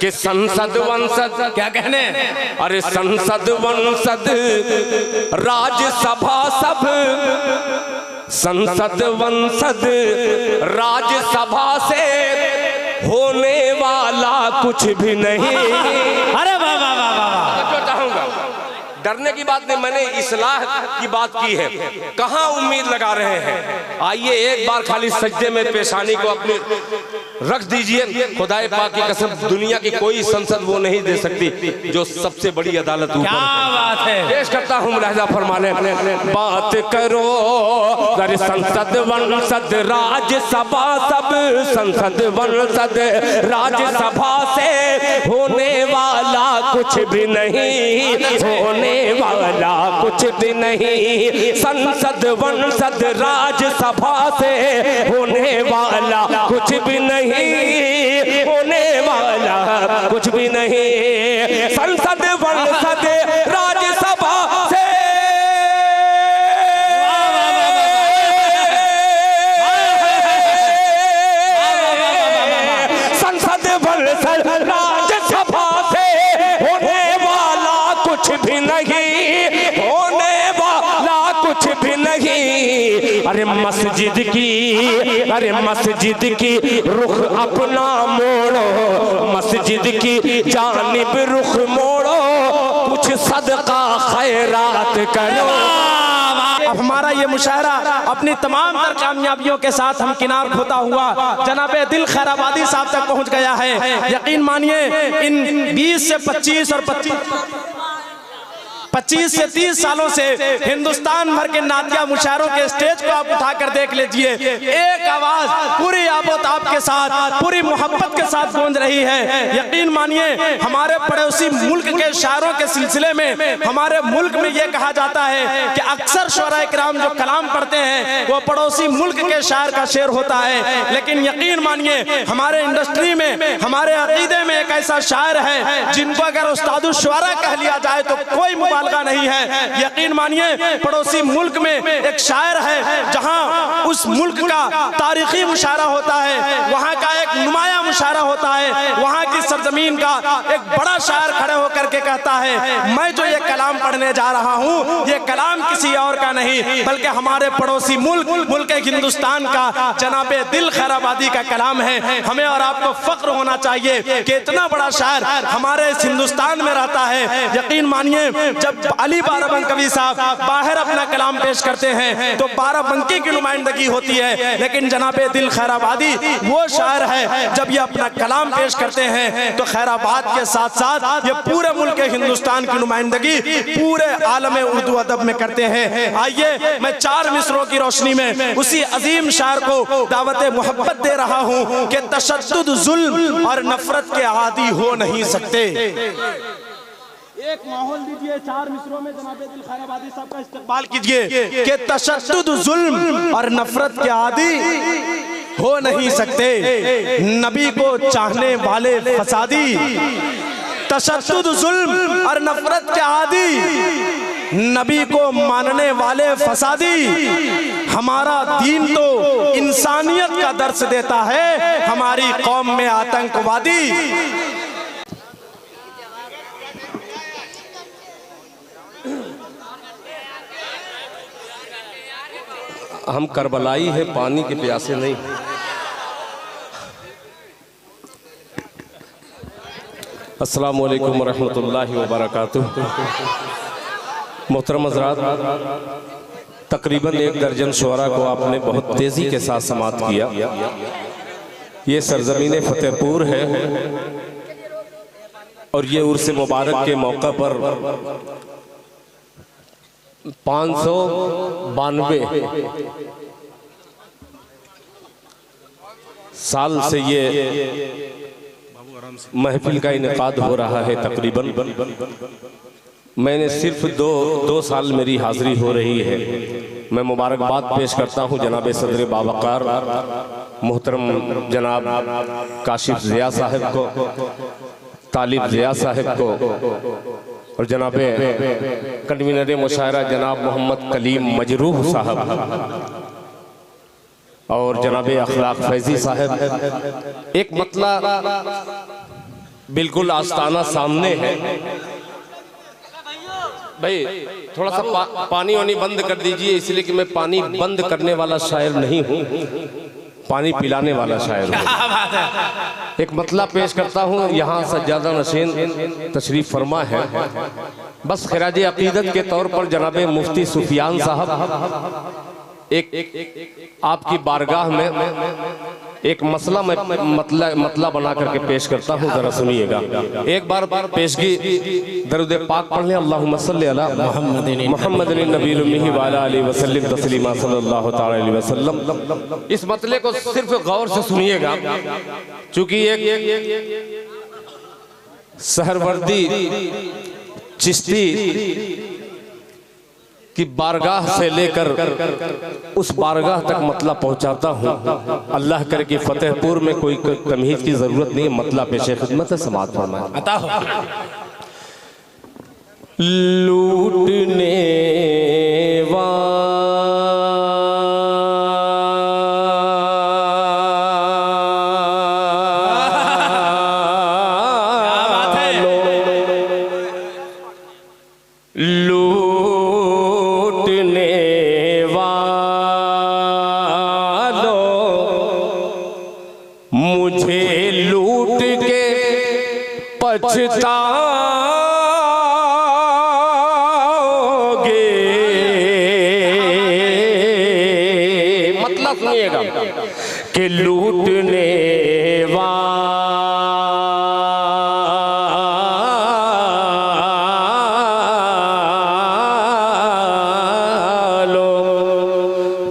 कि संसद वंसद क्या कहने, अरे संसद वंसद राज्यसभा सब, संसद वंसद राज्यसभा से होने वाला कुछ भी नहीं। अरे वाह वाह वाह वाह, जो चाहूंगा डरने की बात नहीं, मैंने इस्लाह की बात की है, कहाँ उम्मीद लगा रहे हैं। आइए एक बार खाली सजदे में पेशानी को अपनी रख दीजिए, खुदाए पाक की कसम दुनिया की कोई संसद वो नहीं दे सकती जो सबसे बड़ी अदालत ऊपर। क्या बात है। पेश करता हूँ मुलाहिजा फरमा ले, बात करो अरे संसद वंसद राज्यसभा सब, संसद वंसद राज्यसभा से होने वाला कुछ भी नहीं, होने वाला कुछ भी नहीं, संसद वंसद राज्यसभा से होने वाला कुछ भी नहीं, होने वाला कुछ भी नहीं, संसद वंसद राज्यसभा से संसद वंसद राज्यसभा से होने वाला कुछ भी नहीं, होने वाला कुछ भी नहीं। अरे मस्जिद की, अरे मस्जिद की रुख अपना मोड़ो, मस्जिद की जानिब रुख मोड़ो, कुछ सदका खैरात करो। अब हमारा ये मुशायरा अपनी तमाम तर कामयाबियों के साथ हम किनार खोता हुआ जनाबे दिल खैराबादी साहब तक पहुंच गया है। यकीन मानिए इन 20 से 25 और 25 से 30 सालों से हिंदुस्तान भर के नातिया मुशायरों के स्टेज को आप उठाकर देख लीजिए, एक आवाज पूरी आबोताब के साथ, पूरी मोहब्बत के साथ गूंज रही है। यकीन मानिए हमारे पड़ोसी मुल्क के शायरों के सिलसिले में हमारे मुल्क में यह कहा जाता है कि अक्सर शुअरा इकराम जो कलाम पढ़ते हैं वो पड़ोसी मुल्क के शायर का शेर होता है, लेकिन यकीन मानिए हमारे इंडस्ट्री में, हमारे अकीदे में एक ऐसा शायर है जिनको अगर उस्तादुल शुअरा कह लिया जाए तो कोई मुबालगा नहीं है। यकीन मानिए पड़ोसी मुल्क में एक शायर है जहां उस मुल्क का तारीखी मुशायरा होता है, वहां का एक नुमाया मुशायरा होता है, वहां की सरजमीन का एक बड़ा शायर खड़े होकर के कहता है मैं जो ये कलाम पढ़ने जा रहा हूं ये कलाम किसी और का नहीं बल्कि हमारे पड़ोसी मुल्क हिंदुस्तान का जनाबे दिल खैराबादी का कलाम है। हमें और आपको फख्र होना चाहिए कि इतना बड़ा शायर हमारे इस हिंदुस्तान में रहता है। यकीन मानिए जब अली बाराबंकी साहब बाहर अपना कलाम पेश करते हैं तो बाराबंकी की नुमाइंदगी होती है, लेकिन जनाबे दिल खैराबादी वो शायर है जब ये अपना कलाम पेश करते हैं तो खैराबाद के साथ साथ ये पूरे मुल्क हिंदुस्तान की नुमाइंदगी पूरे आलम उर्दू अदब में करते हैं। आइए मैं 4 मिसरों की रोशनी में उसी अजीम शायर को दावत मोहब्बत दे रहा हूं कि तशद्दुद जुल्म और नफरत के आदी हो नहीं सकते। एक माहौल दीजिए 4 मिसरों में जनाबे दिल खैराबादी साहब का इस्तेमाल कीजिए कि तशद्दुद जुल्म और नफरत के आदी हो नहीं सकते, नबी को चाहने वाले फसादी, तशद्दुद जुल्म और नफरत के आदी, नबी को मानने वाले फसादी। हमारा दीन तो इंसानियत का दर्स देता है, हमारी कौम में आतंकवादी। हम करबलाई है, पानी के प्यासे नहीं। अस्सलामु अलैकुम वरहमतुल्लाहि वबरकातुहू। मोहतरम हज़रात, तकरीबन 1 दर्जन शुअरा को आपने बहुत तेज़ी के साथ समाअत किया। ये सरजमीन फतेहपुर है और ये उर्स मुबारक के मौका पर 592 साल से ये महफिल का इनेकाद हो रहा है। तकरीबन मैंने सिर्फ दो साल मेरी हाजिरी हो रही है। मैं मुबारकबाद पेश करता हूँ जनाब सदर बावकार मोहतरम जनाब काशिफ ज़िया साहब को, तालिब ज़िया साहब को और जनाब कन्वीनर मुशायरा जनाब मोहम्मद कलीम मजरूह साहब और जनाब अखलाक फैजी साहब। एक मतला बिल्कुल आस्ताना सामने है। भाई थोड़ा सा पानी वानी बंद कर दीजिए, इसलिए कि मैं पानी बंद करने वाला शायर नहीं हूँ, पानी पिलाने वाला शायर हूँ। एक मतला पेश करता हूँ। यहाँ सज्जादा नशीन तशरीफ फरमा है। बस खिराज अकीदत के तौर पर जनाब मुफ्ती सुफियान साहब एक आपकी बारगाह में एक मसला में मतला बना करके पेश करता हूँ, जरा सुनिएगा। एक बार पेशगी दरूद पाक पढ़ लें। अल्लाहुम्मा सल्ली अला मुहम्मदिन नबील उम्मी व अला आलिहि वसल्लम तस्लीमा सल्लल्लाहु तआला अलैहि वसल्लम। इस मतले को सिर्फ गौर से सुनिएगा, चूंकि एक सहरवर्दी चिश्ती कि बारगाह से लेकर उस बारगाह तक मतला पहुंचाता हूँ। अल्लाह करे कि फतेहपुर में कोई तमहीद की जरूरत नहीं है। मतला पेशे खिदमत है, समाअत फरमाएं। अता हो। लूटने पछताओगे, मतलब सुनिएगा कि लूटने वालों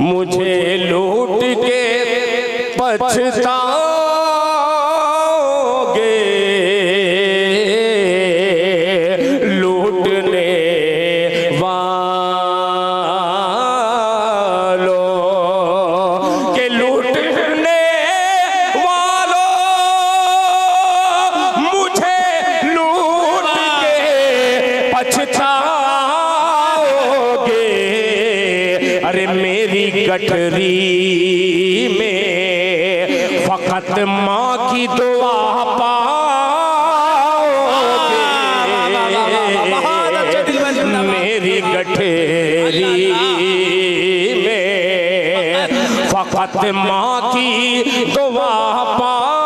मुझे लूट के पछता गठरी में फकत माँ की दुआ पाओगे। मेरी गठरी में फकत माँ की दुआ पाओगे।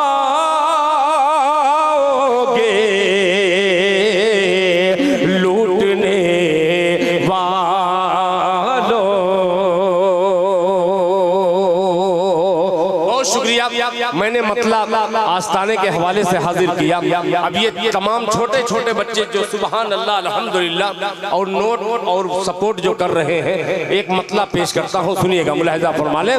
लूटने मैंने मतला आस्ताने के हवाले से हाजिर किया। अब ये तमाम छोटे छोटे बच्चे जो सुबहान अल्लाह अल्हम्दुलिल्लाह और नोट और सपोर्ट जो कर रहे हैं, एक मतला पेश करता हूँ, सुनिएगा, मुलाहिजा फरमा लें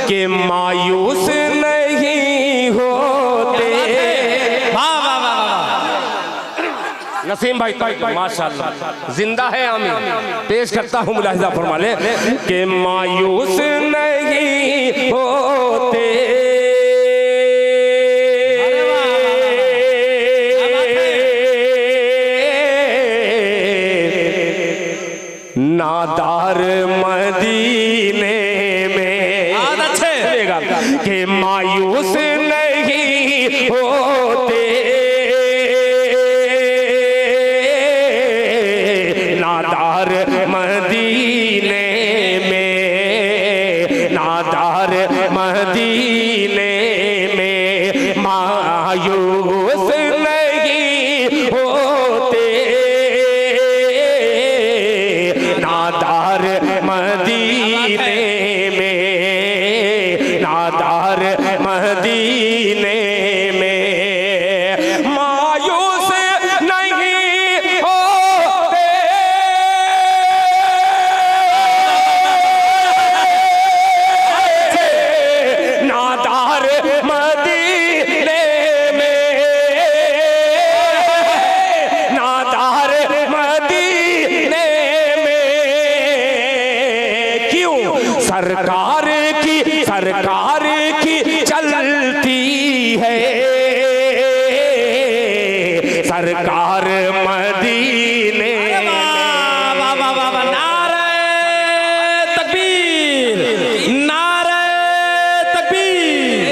कि मायूस नहीं होते। नसीम भाई माशाअल्लाह जिंदा है, आमीन। पेश करता हूँ, मुलाहिजा फरमा लें कि मायूस नहीं होते नादार मदीने में। अच्छे कि मायूस नहीं होते नादार मदीने में, नादार मदीने में मायूस नहीं होते नादार मदीने में, नादार मदीने में मायूस नहीं होते नादार मदीने में, नादार मदीने में। क्यों? सरकार की चलती है सरकार मदीने में। नारे तकबीर, नारे तकबीर।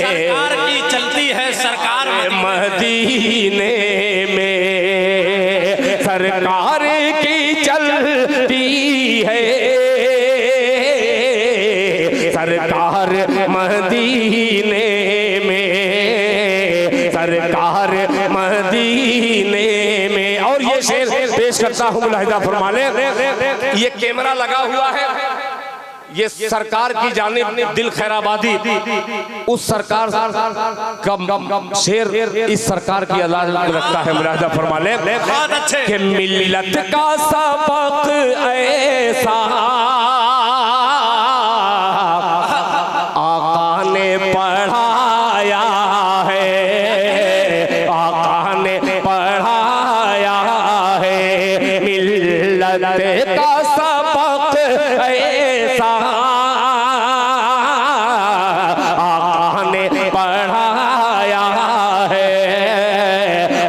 सरकार की चलती है सरकार मदीने मदीने में सरकार की चलती है, सरकार मदीने में, सरकार मदीने में। और ये शेर पेश करता हूँ, मुलाहिजा फरमा ले। ये कैमरा लगा हुआ है, ये सरकार की जानिब दिल खैराबादी, उस सरकार का शेर इस सरकार की अदा रखता है। मुलाहिजा फरमा ले कि मिल्लत का सबक ऐसा आका ने पढ़ाया है, आका ने पढ़ाया है। मिल्लत का सबक ऐसा आका ने पढ़ाया है,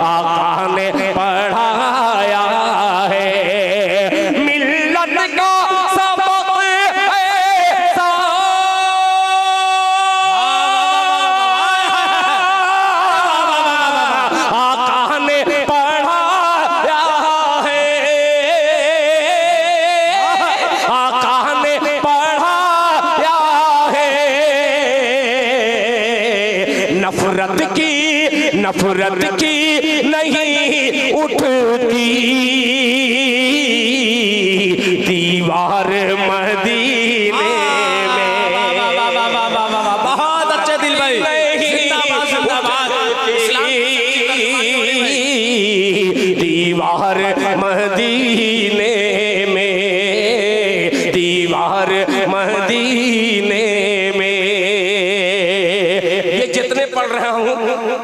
आका ने पढ़ाया है। मिल्लत का सबक ऐसा आका ने पढ़ाया है, आका ने पढ़ाया है। नफरत की नहीं उठती दीवार मदीने में। बहुत अच्छे दिल भाई, दीवार मदीने में, दीवार मदीने में। ये जितने पढ़ रहा हूँ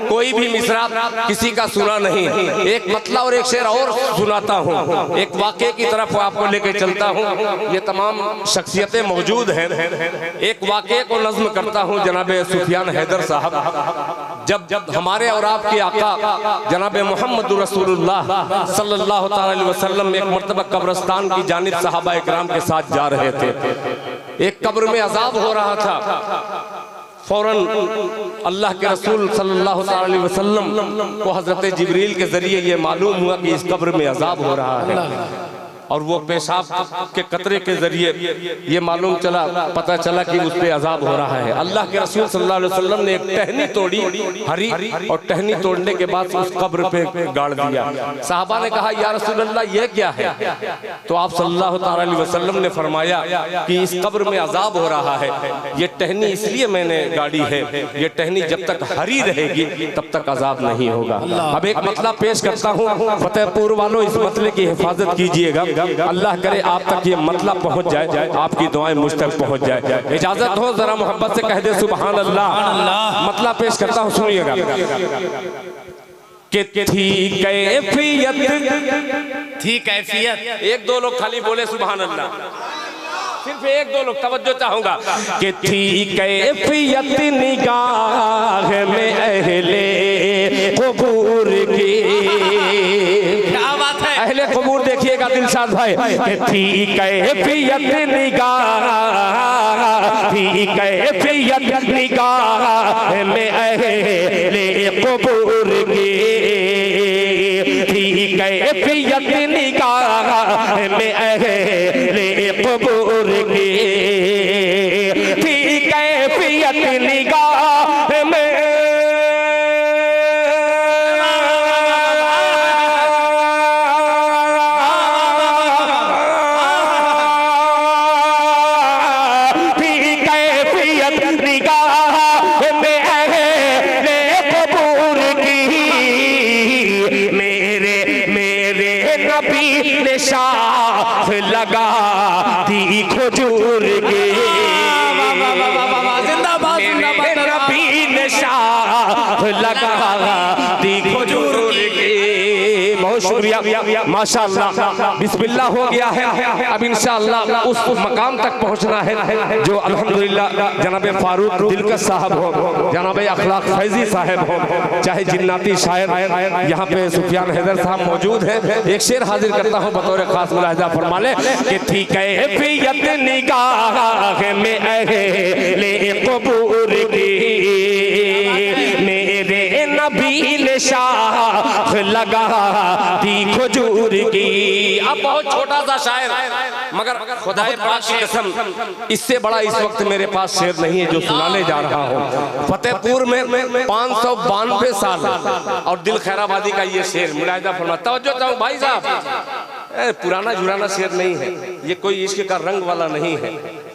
कोई भी मिसरा किसी का सुना नहीं। एक मतला और एक शेर और सुनाता हूँ, एक वाक़े की तरफ आपको लेके चलता हूँ। ये तमाम शख्सियतें मौजूद हैं। एक वाक़े को नज़्म करता हूँ जनाब सुफियान हैदर साहब। जब हमारे और आपके आका जनाब मोहम्मद रसूलुल्लाह सल्लल्लाहु अलैहि वसल्लम एक मर्तबा कब्रिस्तान की जानिब सहाबा इकराम के साथ जा रहे थे। एक कब्र में अजाब हो रहा था। फौरन अल्लाह के रसूल सल्लल्लाहु अलैहि वसल्लम को हजरत जिब्रील के जरिए ये मालूम हुआ कि इस कब्र में अजाब हो रहा है, और वो पेशाब के कतरे के जरिए ये मालूम चला, पता चला कि उस पे अजाब हो रहा है। अल्लाह के रसूल सल्लल्लाहु अलैहि वसल्लम ने एक टहनी तोड़ी हरी, और टहनी तोड़ने के बाद उस कब्र पे गाड़ दिया। साहबा ने कहा या रसूल अल्लाह ये क्या है? तो आप सल्लल्लाहु अलैहि वसल्लम ने फरमाया कि इस कब्र में अजाब हो रहा है, ये टहनी इसलिए मैंने गाड़ी है, ये टहनी जब तक हरी रहेगी तब तक अजाब नहीं होगा। अब एक मतला पेश करता हूँ, फतेहपुर वालों इस मतले की हिफाजत कीजिएगा। अल्लाह करे आप तक ये मतलब पहुंच जाए, आपकी दुआएं मुझ तक पहुंच जाए। इजाजत हो जरा मोहब्बत से कह दे सुभान अल्लाह। मतलब पेश करता हूं, सुनिएगा। कि थी कैफियत, एक दो लोग खाली बोले सुभान अल्लाह, सिर्फ एक दो लोग, तवज्जो चाहूंगा। कि थी कैफियत निगाह में अहले क़ुबूर की। क्या बात है, अहले क़ुबूर देखिएगा दिलशाद भाई। कि थी कैफियत निगाह, थी कैफियत निगाह में अहले क़ुबूर की, थी कैफियत निगाह में अहले क़ुबूर की, थी कैफियत निगाह में शाख लगा दी खजूर की। जिंदाबाद नबी ने शाख लगा दी खजूर की। बहुत शुक्रिया, माशाअल्लाह, बिस्मिल्लाह हो गया है। अब इंशाअल्लाह उस मकाम तक पहुंचना है जो अल्हम्दुलिल्लाह जनाब फारूक दिलकश साहब हो, जनाब अखलाक फैजी साहब हो, चाहे जिन्नाती शायर यहाँ पे सुफियान हैदर साहब मौजूद है। एक शेर हाजिर करता हूँ बतौर खास, मुलाहिजा फरमा ले। कि थी कैफियत निगाह में अहले क़ुबूर की, मेरे नबी ने शाख लगा दी खजूर की। अब बहुत छोटा सा शायर, मगर खुदाए पाक की कसम इससे बड़ा इस वक्त मेरे पास शेर नहीं है जो सुनाने जा रहा हूँ। फतेहपुर में 592 साल और दिल खैराबादी का ये शेर मुलाहिजा फरमा। तवज्जो चाहूँ भाई साहब, पुराना जुराना शेर नहीं है ये, कोई इश्क का रंग वाला नहीं है,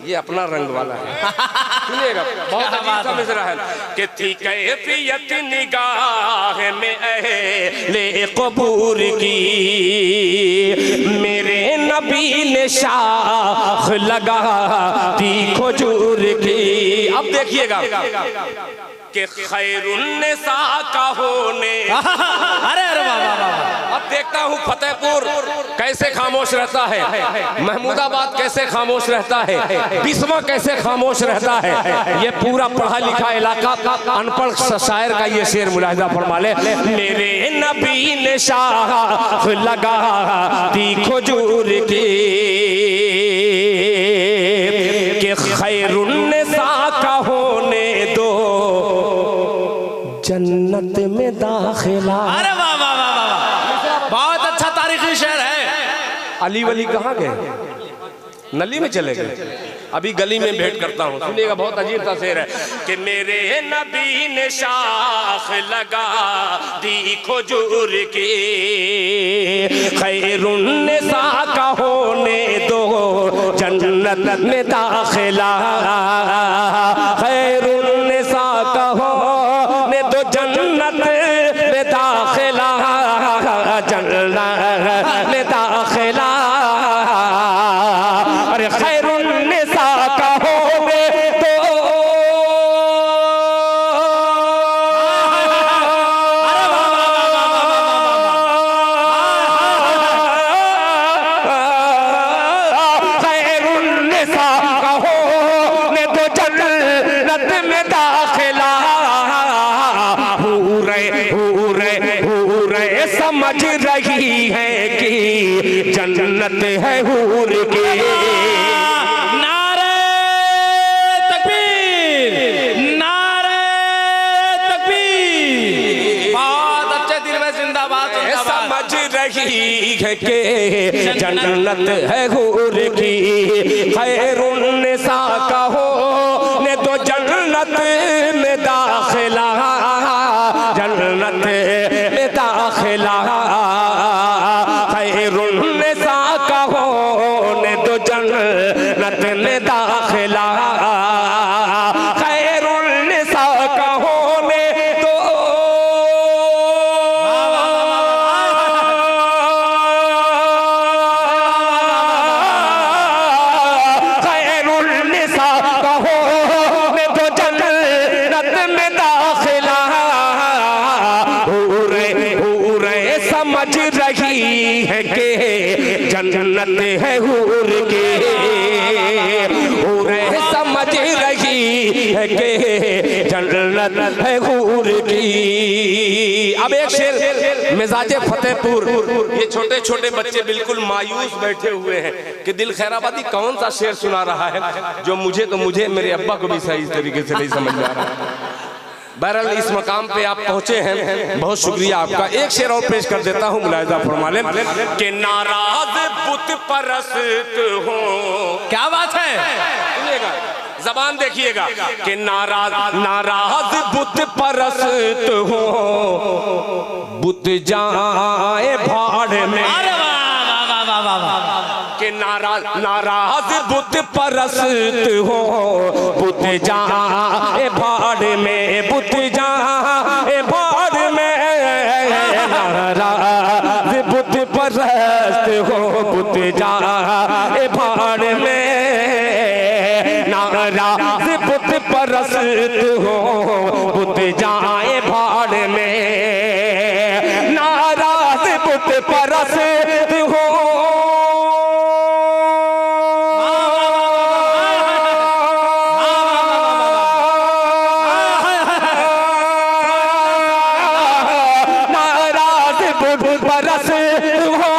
ये अपना रंग वाला है। सुनिएगा, बहुत अजीब सा मिसरा है कि थी कैफियत निगाह में अहले कबूर की, मेरे नबी ने शाख लगा दी खजूर की। अब देखिएगा कि खैरुन्निसा का होने अरे अरे वाह। अब देखता हूँ फतेहपुर कैसे खामोश रहता है, महमूदाबाद कैसे खामोश रहता है, बिस्वा कैसे खामोश रहता है। ये पूरा पढ़ा लिखा इलाका अनपढ़ शायर का ये शेर मुलाहिजा फरमा ले। मेरे नबी ने शाख लगा दी खजूर की, कि खैरुन्निसा का होने दो जन्नत में दाखिला। अरे वाह वाह वाह वाह, बहुत अच्छा तारीखी शेर है। अली वली कहाँ गए? नली में चले गए। अभी गली में भेंट करता हूँ, सुनिएगा, बहुत अजीब सा शेर है कि मेरे नबी ने शाख लगा दी खजूर की, खैरुन्निसा का होने दो जन्नत में दाखिला, खैरुन्निसा का होने दो जन्नत में दाखिला, जन्नत में दाखिला। अरे खैरुन्निसा का होने दो, खैरुन्निसा का होने दो जन्नत में दाखिला। हूरे समझ रही है कि जन्नत है हूर की। नारे तकबीर, नारे तकबीर। बहुत अच्छे दिल में जिंदाबाद। समझ रही है कि जन्नत है हूर की, खैरुन्निसा का होने दो जन्नत में दाखिला, जन्नत में दाखिला। खैरुन्निसा का होने दो जन्नत में दाखिला, खैरुन्निसा का होने दो। खैरुन्निसा का होने दो जन्नत में दाखिला। हूरे समझ रही है कि जन्नत है हूर की, हूरे समझ रही है कि जन्नत है हूर की। अब एक शेर मिजाजे फतेहपुर, ये छोटे छोटे बच्चे बिल्कुल मायूस बैठे हुए हैं कि दिल खैराबादी कौन सा शेर सुना रहा है जो मुझे मेरे अब्बा को भी सही तरीके से नहीं समझ में आ रहा। बहरहाल इस मकाम पे आप पहुंचे हैं, बहुत शुक्रिया आपका। एक शेर और पेश कर देता हूँ, मुलाहिजा फरमा लें कि नाराज बुत परस्त हो। क्या बात है, सुनिएगा, जबान देखिएगा कि नाराज बुत परस्त हो, बुत जाए भाड़ में। अरे वाह वाह वाह वाह वाह। कि नाराज बुत परस्त हो, बुत जाए भाड़ में, बुत जाए भाड़ में। नाराज बुत परस्त हो, बुत जाए भाड़ में। नाराज बुत परस्त हो, बुत जाए भाड़ में। नाराज बुत परस्त हो, बरस हो,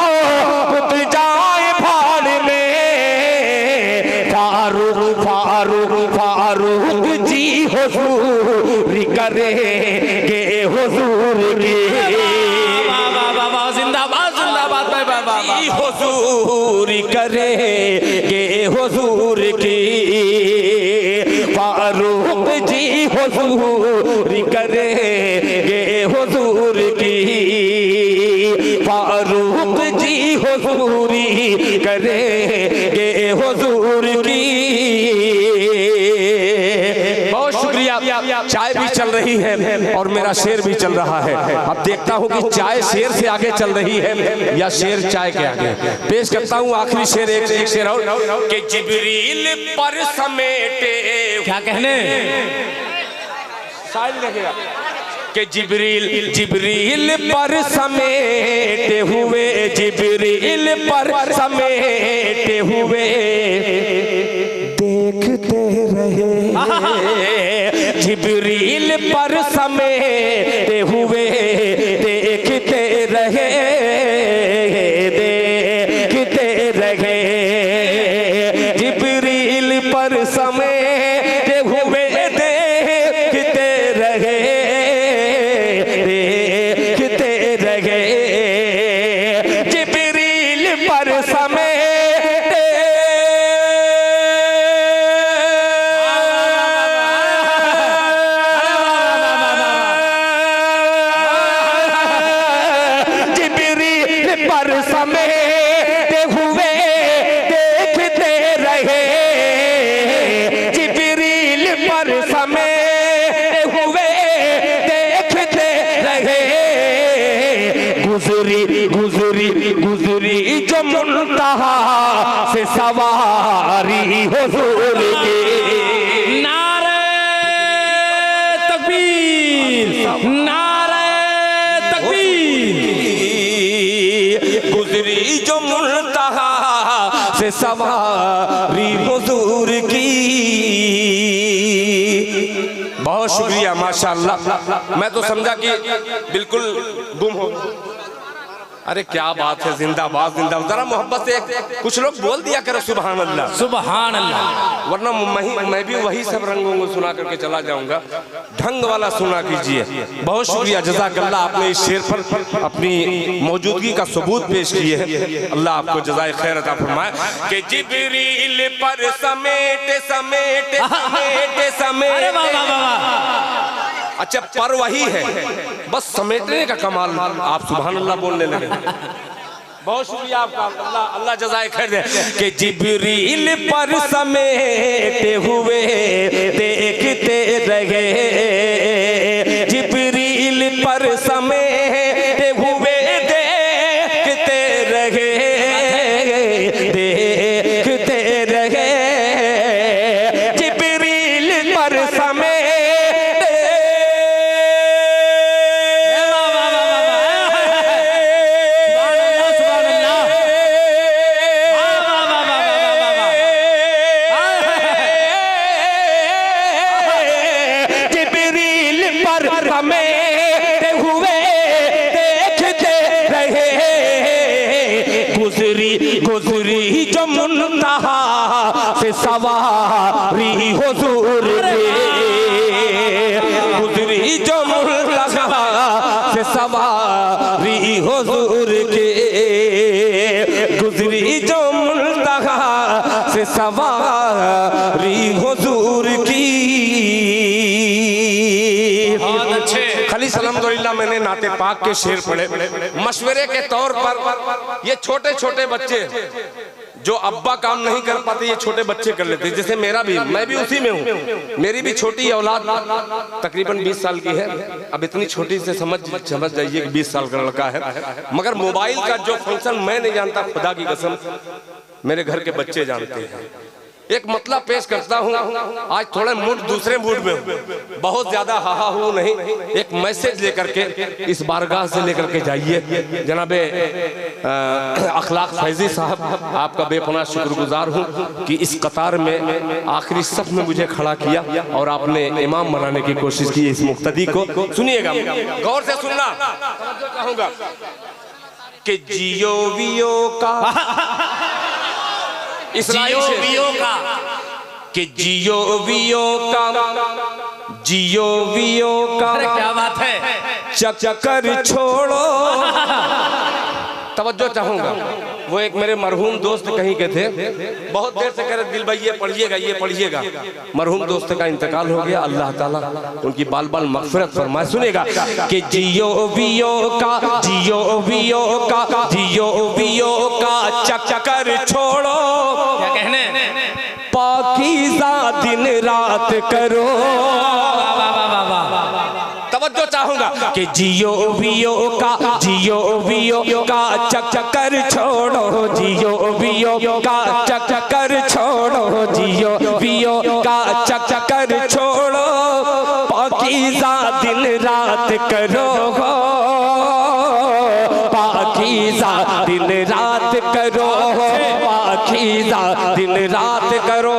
बुत जाए भाड़ में। फारूक फारूक फारूक जी हुजूरी करेंगे हुजूर जी हुजूरी करेंगे हुजूर की, फारूक जी हुजूरी करेंगे हुजूर की, फारूक जी हुजूरी करेंगे हुजूर की। बहुत शुक्रिया। चाय भी चल रही है और मेरा शेर भी चल रहा है। अब देखता हूँ कि चाय शेर से आगे चल रही है या शेर चाय के आगे। पेश करता हूँ आखिरी शेर, एक शेर और कि जिब्रील पर समेटे, क्या कहने शायद देखेगा कि जिब्रील पर समेटे हुए, जिब्रील पर समेटे हुए देखते रहे, जिब्रील पर समेटे हुए देखते रहे, देखते रहे, जिब्रील पर समेटे हुए देखते रहे, देखते रहे, जिब्रील पर समेटे पर समेटे हुए देखते रहे, जिब्रील पर समेटे हुए देखते रहे, गुजरी गुजरी गुजरी जो मुंतहा से सवारी हुजूर की। नारे तकबीर, नारे तकबीर। गुजरी जो मुंतहा से सवारी हुजूर की। बहुत शुक्रिया, माशाअल्लाह। मैं तो समझा कि बिल्कुल गुम हो। अरे क्या बात है, जिंदाबाद जिंदाबाद। जरा मोहब्बत से कुछ लोग बोल दिया करो सुभान अल्लाह, सुभान अल्लाह, वरना मैं भी वही सब रंगों को सुना करके चला जाऊंगा। ढंग वाला सुना कीजिए। बहुत शुक्रिया, जज़ाकल्लाह। आपने इस शेर पर अपनी मौजूदगी का सबूत पेश किए हैं। अल्लाह आपको जज़ाए खैर अता फरमाए। कि जिब्रील पर समेटे समेटे समेटे समेटे। अच्छा, पर वही है, बस समेटने का कमाल आप सुभान अल्लाह बोलने लगे। बहुत शुक्रिया आपका, अल्लाह अल्लाह जज़ाए खैर दे। कि जिब्रील पर समेटे हुए देखते रहे, जिब्रील पर समेटे हुए देखते रहे, देखते रहे, जिब्रील पर समेटे समेटे हुए देखते रहे, गुजरी गुजरी जो मुंतहा से सवारी हुजूर की, गुजरी जो मुंतहा से सवारी हुजूर की, गुजरी जो मुंतहा से सवारी हुजूर की। अल्हम्दुलिल्लाह मैंने नाते पाक के शेर पढ़े। मशवरे के तौर पर ये छोटे छोटे बच्चे जो अब्बा काम नहीं कर पाते, ये छोटे बच्चे कर लेते। जैसे मेरा भी, मैं भी उसी में हूँ। मेरी भी छोटी औलाद तकरीबन 20 साल की है। अब इतनी छोटी से समझ जाइए कि 20 साल का लड़का है। मगर मोबाइल का जो फंक्शन मैं नहीं जानता, खुदा की कसम मेरे घर के बच्चे जानते हैं। एक मतलब पेश करता हूँ, आज थोड़े मूड दूसरे मूड में हूँ, बहुत ज्यादा हाहा हूँ नहीं। एक मैसेज लेकर के इस बारगाह से लेकर के जाइए। जनाबे अखलाक फैजी साहब, आपका बेपनाह शुक्रगुजार हूँ कि इस कतार में आखिरी सफ में मुझे खड़ा किया और आपने इमाम बनाने की कोशिश की इस मुक्तदी को। सुनिएगा, गौर से सुनना चाहूंगा कि जियो वियो का जियो वियो का, कि जियो वियो का, जियो वियो का, क्या बात है, चक्कर छोड़ो। तवज्जो चाहूंगा। वो एक मेरे मरहूम दोस्त कहीं के थे, बहुत देर से कह रहे दिल भाई ये पढ़िएगा। मरहूम दोस्त का इंतकाल हो गया, अल्लाह ताला उनकी बाल बाल मग़फ़िरत फरमाए। सुनेगा कि जियो बियो का चक्कर छोड़ो, क्या कहने, पाकीज़ा दिन रात करो। तवज्जो चाहूंगा कि जियो बियो का चक्कर छोड़ो, जियो बियो का चक्कर छोड़ो, जियो बियो का चक्कर छोड़ो, पाकीज़ा दिन रात करो, पाकीज़ा दिन रात करो, पाकीज़ा दिन रात करो।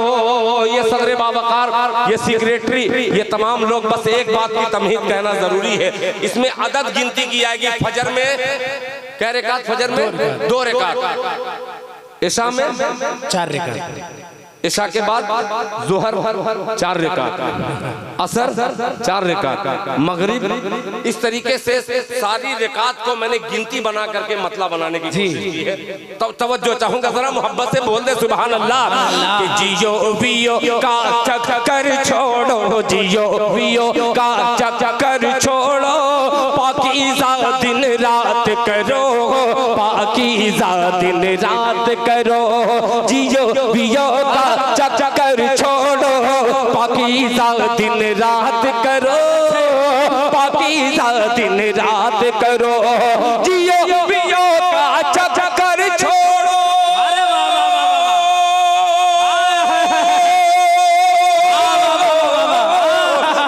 ये सदर बावकार, ये सेक्रेटरी, ये तमाम लोग बस एक बात की तमहीद कहना जरूरी है। इसमें अदद गिनती की जाएगी। फजर में क्या रिकात, फजर में 2 रिकात, इशा में 4 रिकात, इशा के बाद ज़ोहर 4 रिकात, असर 4 रिकात, मगरिब। इस तरीके से सारी रिकात को मैंने गिनती बना करके मतला बनाने की कोशिश की है। तो तवज्जो चाहूंगा, जरा मोहब्बत से बोल दे सुभान अल्लाह। कि जियो बियो का चक्कर छोड़ो, जियो बियो का चक्कर छोड़ो, पाकीज़ा दिन रात करो, पाकीज़ा दिन रात करो, जियो बियो का चक्कर छोड़ो, पाकीज़ा दिन रात करो, पाकीज़ा दिन रात करो, जियो बियो का चक्कर छोड़ो।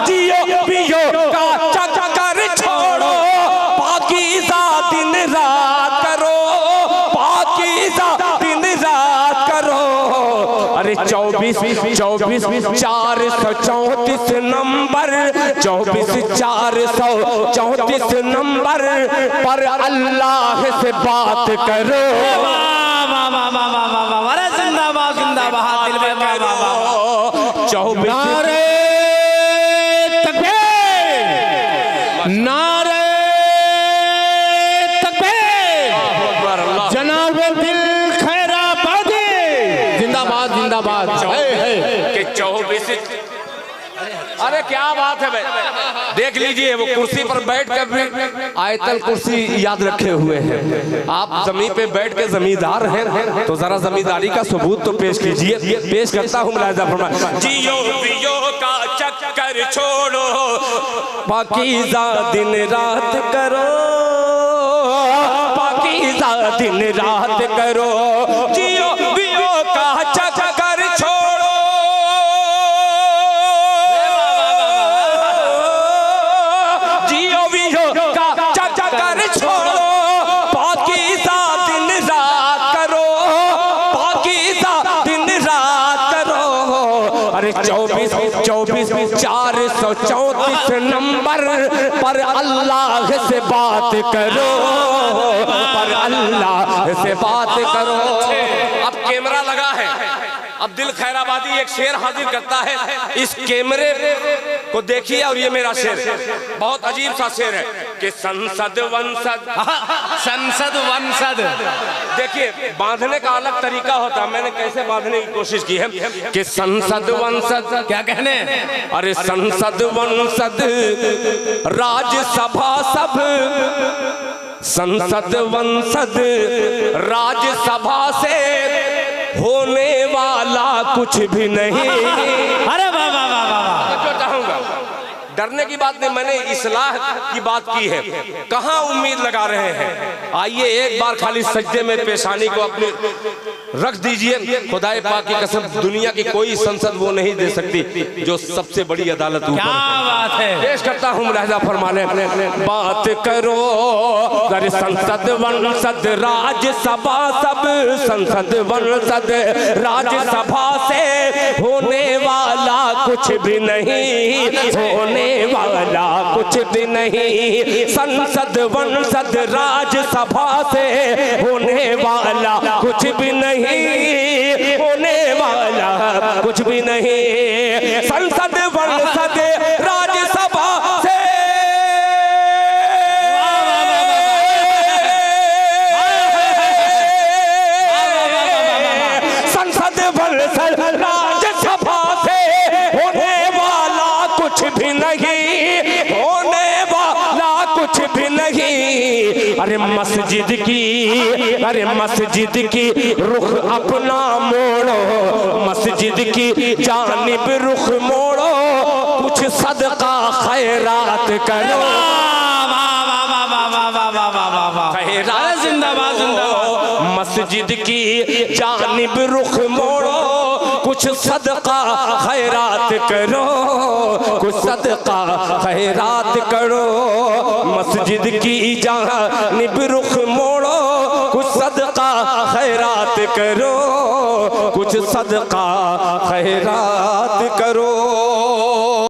जियो बियो का चक्कर छोड़ो, पाकीज़ा दिन रात करो, पाकीज़ा दिन रात करो। अरे 24,434 नंबर, 24,434 नंबर पर अल्लाह से बात करो। जिंदाबाद जिंदाबाद, दिल में बाबा। 24 नारे तकबीर, नारे तकबीर, जनाब दिल खैराबादी जिंदाबाद जिंदाबाद। के 24, अरे क्या बात है भाई, देख लीजिए वो कुर्सी पर बैठ कर भी आयतल कुर्सी याद रखे हुए हैं। आप जमीन पे बैठ के जमींदार हैं, तो जरा जमींदारी का सबूत तो पेश कीजिए। पेश करता हूँ मुलाहिज़ा फरमाएं। जियो बियो का चक्कर छोड़ो, पाकीज़ा दिन रात करो, पाकीज़ा दिन रात करो, जियो बियो का चक्कर छोड़ो, जियो बियो का चक्कर छोड़ो, पाकीज़ा दिन रात करो, पाकीज़ा दिन रात करो। अरे 24,434 नंबर पर अल्लाह से बात करो, पर अल्लाह से बात करो। अब कैमरा लगा है, अब दिल खैराबादी एक शेर हाजिर करता है, इस कैमरे को देखिए और ये मेरा शेर बहुत अजीब सा शेर है कि संसद वंसद, संसद वंसद। देखिए बांधने का अलग तरीका होता है, मैंने कैसे बांधने की कोशिश की है कि संसद वंसद, क्या कहने, अरे संसद वंसद राज्यसभा सब, संसद वंसद राज्यसभा से होने वाला कुछ भी नहीं। अरे वाह वाह वाह वाह, जो चाहूंगा डरने की बात नहीं, मैंने इस्लाह की बात की है। कहाँ उम्मीद लगा रहे हैं? आइए एक बार खाली सजदे में पेशानी को अपनी रख दीजिए। खुदाए पाक की कसम, दुनिया की कोई संसद वो नहीं दे सकती जो सबसे बड़ी अदालत ऊपर। क्या बात है, पेश करता हूँ मुलाहिज़ा फरमाने। बात करो अरे संसद वंसद राज्यसभा सब, संसद वंसद राज्यसभा से होने वाला कुछ भी नहीं, होने वाला कुछ भी नहीं। संसद वंसद राज्यसभा से होने वाला कुछ भी नहीं, होने वाला कुछ भी नहीं। संसद वंसद राज्यसभा से अरे मस्जिद की, अरे मस्जिद की रुख अपना मोड़ो, मस्जिद की जानिब रुख मोड़ो, कुछ सदका खैरात करो। खैरात जिंदाबाद जिंदाबाद। मस्जिद की जानिब रुख मोड़ो, कुछ सदका खैरात करो, कुछ सदका खैरात करो। मस्जिद की जानिब रुख मोड़ो, कुछ सदका खैरात करो, कुछ सदका खैरात करो।